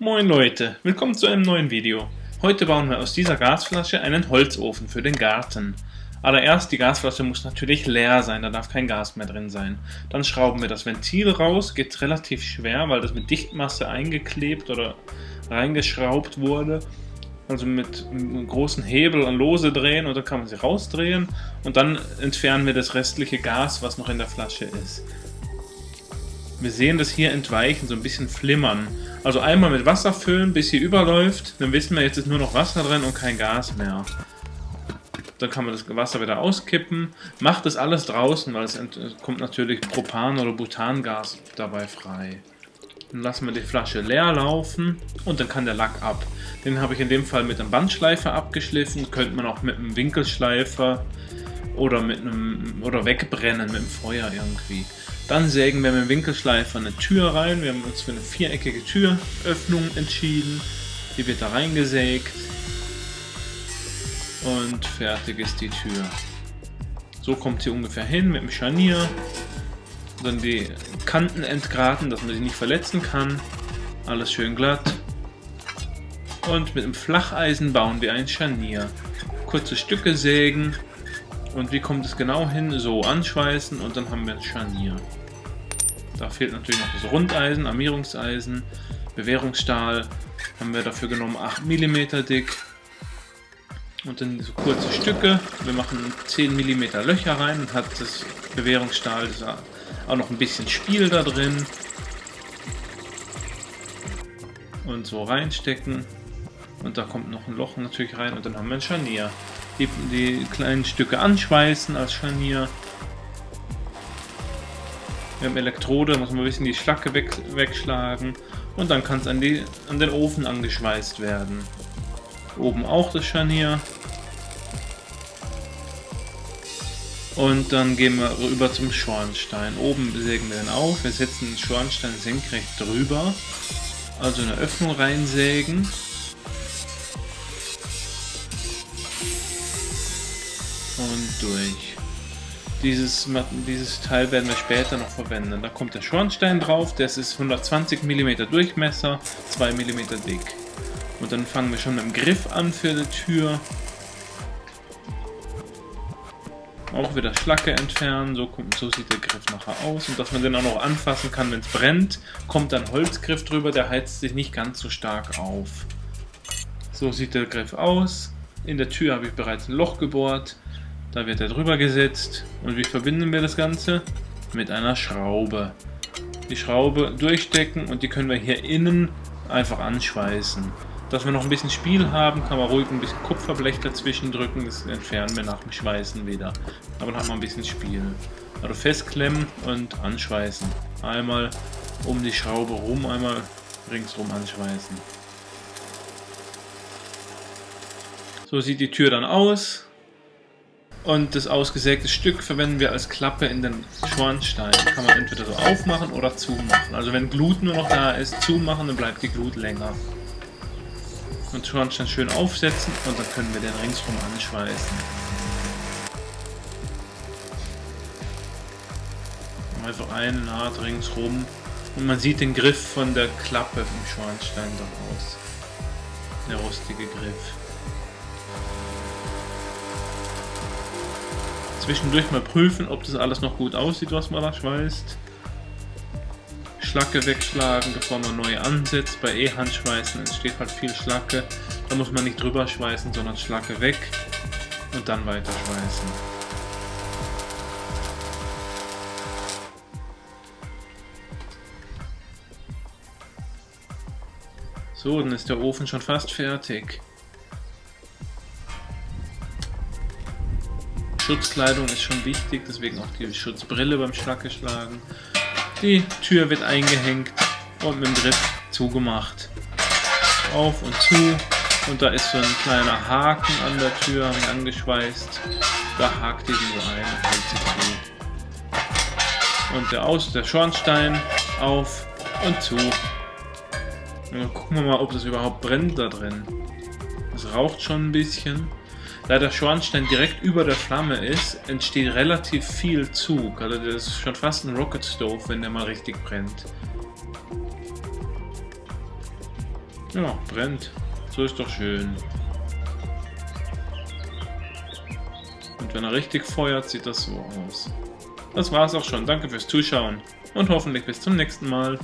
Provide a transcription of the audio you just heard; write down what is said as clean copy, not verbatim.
Moin Leute, willkommen zu einem neuen Video. Heute bauen wir aus dieser Gasflasche einen Holzofen für den Garten. Allererst, die Gasflasche muss natürlich leer sein, da darf kein Gas mehr drin sein. Dann schrauben wir das Ventil raus, geht relativ schwer, weil das mit Dichtmasse eingeklebt oder reingeschraubt wurde. Also mit einem großen Hebel an Lose drehen und dann kann man sie rausdrehen und dann entfernen wir das restliche Gas, was noch in der Flasche ist. Wir sehen das hier entweichen, so ein bisschen flimmern. Also einmal mit Wasser füllen, bis hier überläuft. Dann wissen wir, jetzt ist nur noch Wasser drin und kein Gas mehr. Dann kann man das Wasser wieder auskippen. Macht das alles draußen, weil es kommt natürlich Propan- oder Butangas dabei frei. Dann lassen wir die Flasche leer laufen und dann kann der Lack ab. Den habe ich in dem Fall mit einem Bandschleifer abgeschliffen. Könnte man auch mit einem Winkelschleifer oder wegbrennen mit dem Feuer irgendwie. Dann sägen wir mit dem Winkelschleifer eine Tür rein. Wir haben uns für eine viereckige Türöffnung entschieden. Die wird da reingesägt. Und fertig ist die Tür. So kommt sie ungefähr hin mit dem Scharnier. Dann die Kanten entgraten, dass man sie nicht verletzen kann. Alles schön glatt. Und mit dem Flacheisen bauen wir ein Scharnier. Kurze Stücke sägen. Und wie kommt es genau hin? So anschweißen und dann haben wir ein Scharnier. Da fehlt natürlich noch das Rundeisen, Armierungseisen, Bewährungsstahl. Haben wir dafür genommen 8 mm dick. Und dann so kurze Stücke. Wir machen 10 mm Löcher rein und hat das Bewährungsstahl auch noch ein bisschen Spiel da drin. Und so reinstecken. Und da kommt noch ein Loch natürlich rein und dann haben wir ein Scharnier. Die kleinen Stücke anschweißen als Scharnier. Wir haben Elektrode, muss man ein bisschen die Schlacke wegschlagen und dann kann es an den Ofen angeschweißt werden. Oben auch das Scharnier. Und dann gehen wir rüber zum Schornstein. Oben sägen wir den auf, wir setzen den Schornstein senkrecht drüber, also eine Öffnung reinsägen. Und durch. Dieses Teil werden wir später noch verwenden. Da kommt der Schornstein drauf, das ist 120 mm Durchmesser, 2 mm dick. Und dann fangen wir schon mit dem Griff an für die Tür. Auch wieder Schlacke entfernen, so sieht der Griff nachher aus. Und dass man den auch noch anfassen kann, wenn es brennt, kommt dann Holzgriff drüber, der heizt sich nicht ganz so stark auf. So sieht der Griff aus. In der Tür habe ich bereits ein Loch gebohrt. Da wird er drüber gesetzt. Und wie verbinden wir das Ganze? Mit einer Schraube. Die Schraube durchstecken und die können wir hier innen einfach anschweißen. Dass wir noch ein bisschen Spiel haben, kann man ruhig ein bisschen Kupferblech dazwischen drücken. Das entfernen wir nach dem Schweißen wieder. Aber dann hat man ein bisschen Spiel. Also festklemmen und anschweißen. Einmal um die Schraube rum, einmal ringsrum anschweißen. So sieht die Tür dann aus. Und das ausgesägte Stück verwenden wir als Klappe in den Schornstein. Kann man entweder so aufmachen oder zumachen. Also wenn Glut nur noch da ist, zumachen, dann bleibt die Glut länger. Und Schornstein schön aufsetzen und dann können wir den ringsrum anschweißen. Einfach eine Naht ringsrum und man sieht den Griff von der Klappe vom Schornstein daraus. Der rostige Griff. Zwischendurch mal prüfen, ob das alles noch gut aussieht, was man da schweißt. Schlacke wegschlagen, bevor man neu ansetzt. Bei E-Handschweißen entsteht halt viel Schlacke. Da muss man nicht drüber schweißen, sondern Schlacke weg und dann weiter schweißen. So, dann ist der Ofen schon fast fertig. Schutzkleidung ist schon wichtig, deswegen auch die Schutzbrille beim Schlacke schlagen. Die Tür wird eingehängt und mit dem Griff zugemacht. Auf und zu. Und da ist so ein kleiner Haken an der Tür, haben wir angeschweißt. Da hakt die so ein und hält sie zu. Und der Schornstein auf und zu. Und dann gucken wir mal, ob das überhaupt brennt da drin. Es raucht schon ein bisschen. Da der Schornstein direkt über der Flamme ist, entsteht relativ viel Zug. Also das ist schon fast ein Rocket Stove, wenn der mal richtig brennt. Ja, brennt. So ist doch schön. Und wenn er richtig feuert, sieht das so aus. Das war's auch schon. Danke fürs Zuschauen und hoffentlich bis zum nächsten Mal.